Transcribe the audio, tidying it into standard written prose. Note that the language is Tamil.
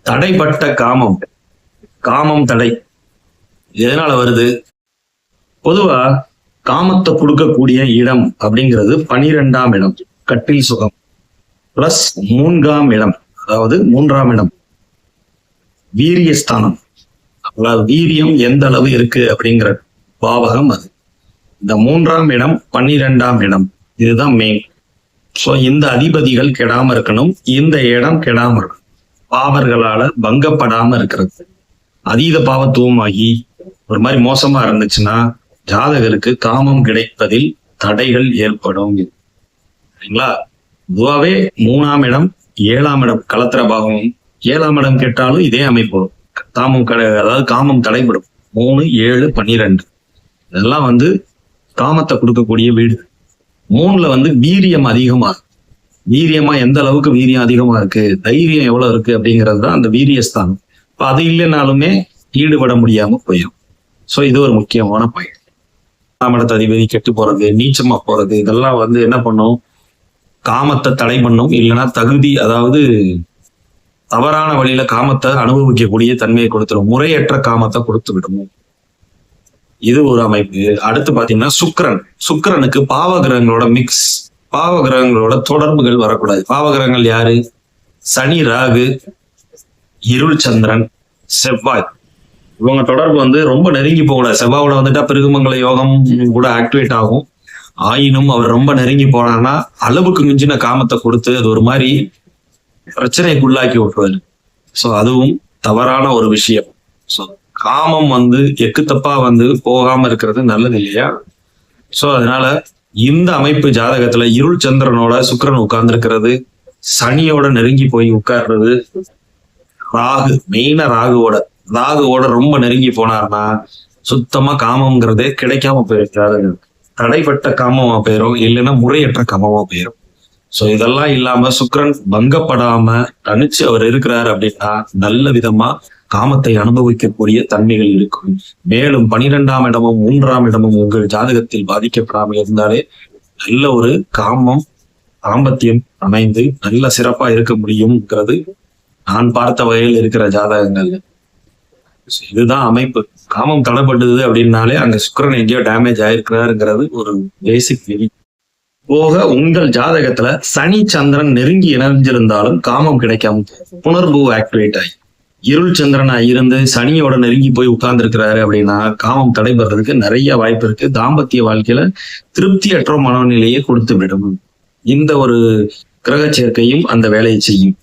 தடைப்பட்ட காமம். காமம் தடை எதனால வருது? பொதுவா காமத்தை கொடுக்கக்கூடிய இடம் அப்படிங்கிறது 12ஆம் இடம், கட்டில் சுகம், பிளஸ் 3ஆம் இடம், அதாவது 3ஆம் இடம் வீரியஸ்தானம். அதாவது வீரியம் எந்த அளவு இருக்கு அப்படிங்கிற பாவகம் அது. இந்த 3ஆம் இடம் 12ஆம் இடம் இதுதான் மெயின். ஸோ இந்த அதிபதிகள் கெடாம இருக்கணும், இந்த இடம் கெடாம இருக்கணும், பாவர்களால பங்கப்படாம இருக்கிறது. அதீத பாவத்துவமாகி ஒரு மாதிரி மோசமா இருந்துச்சுன்னா ஜாதகருக்கு காமம் கிடைப்பதில் தடைகள் ஏற்படும். சரிங்களா? பொதுவாவே 3ஆம் இடம் 7ஆம் இடம் கலத்திர பாவம், 7ஆம் இடம் கெட்டாலும் இதே அமைப்பு காமம் அதாவது காமம் தடைப்படும். 3, 7, 12 இதெல்லாம் காமத்தை கொடுக்கக்கூடிய வீடு. 3ல வீரியம் அதிகமா இருக்கு. வீரியமா எந்த அளவுக்கு வீரியம் அதிகமா இருக்கு, தைரியம் எவ்வளவு இருக்கு அப்படிங்கிறது தான் அந்த வீரியஸ்தானம். இப்ப அது இல்லைனாலுமே ஈடுபட முடியாம போயிடும். ஸோ இது ஒரு முக்கியமான பயன். 7ஆம் இடத்து அதிபதி கெட்டு போறது, நீச்சமா போறது, இதெல்லாம் என்ன பண்ணும்? காமத்தை தடை பண்ணும். இல்லைன்னா தகுதி, அதாவது தவறான வழியில காமத்தை அனுபவிக்கக்கூடிய தன்மையை கொடுத்துடும், முறையற்ற காமத்தை கொடுத்து விடும். இது ஒரு அமைப்பு. அடுத்து பாத்தீங்கன்னா சுக்கிரனுக்கு பாவகிரகங்களோட மிக்ஸ், பாவகிரகங்களோட தொடர்புகள் வரக்கூடாது. பாவகிரகங்கள் யாரு? சனி, ராகு, இருள் சந்திரன், செவ்வாய். இவங்க தொடர்பு ரொம்ப நெருங்கி போகக்கூடாது. செவ்வாயோட வந்துட்டா பிருகுமங்கல யோகம் கூட ஆக்டிவேட் ஆகும். ஆயினும் அவர் ரொம்ப நெருங்கி போனான்னா அளவுக்கு மிஞ்சின காமத்தை கொடுத்து அது ஒரு மாதிரி பிரச்சனைக்குள்ளாக்கி விட்டுருவாரு. ஸோ அதுவும் தவறான ஒரு விஷயம். ஸோ காமம் எக்கு தப்பா போகாம இருக்கிறது நல்லது இல்லையா? ஸோ அதனால இந்த அமைப்பு ஜாதகத்துல இருள் சந்திரனோட சுக்கிரன் உட்கார்ந்துருக்கிறது, சனியோட நெருங்கி போய் உட்கார்றது, ராகு மெயினா ராகுவோட ரொம்ப நெருங்கி போனார்னா சுத்தமா காமம்ங்கிறதே கிடைக்காம போயிருக்கு. தடைப்பட்ட காமமா போயிடும், இல்லைன்னா முறையற்ற காமமா போயிடும். ஸோ இதெல்லாம் இல்லாம சுக்கிரன் பங்கப்படாம தனிச்சு அவர் இருக்கிறார் அப்படின்னா நல்ல விதமா காமத்தை அனுபவிக்கக்கூடிய தன்மைகள் இருக்கும். மேலும் 12ஆம் இடமும் 3ஆம் இடமும் உங்கள் ஜாதகத்தில் பாதிக்கப்படாமல் இருந்தாலே நல்ல ஒரு தாம்பத்தியம் அமைந்து நல்ல சிறப்பா இருக்க முடியும்ங்கிறது நான் பார்த்த வகையில் இருக்கிற ஜாதகங்கள். இதுதான் அமைப்பு. காமம் தடைப்பட்டது அப்படின்னாலே அங்க சுக்கிரன் எங்கேயோ டேமேஜ் ஆயிருக்கிறாருங்கிறது ஒரு பேசிக் விதி. போக உங்கள் ஜாதகத்துல சனி சந்திரன் நெருங்கி இணைஞ்சிருந்தாலும் காமம் கிடைக்காம புனர்பூ ஆக்டிவேட் ஆகி இருள் சந்திரனா இருந்து சனியோட நெருங்கி போய் உட்கார்ந்து இருக்கிறாரு அப்படின்னா காமம் தடைபடுறதுக்கு நிறைய வாய்ப்பு இருக்கு. தாம்பத்திய வாழ்க்கையில திருப்தியற்ற மனநிலையை கொடுத்து விடும். இந்த ஒரு கிரக சேர்க்கையும் அந்த வேலையை செய்யும்.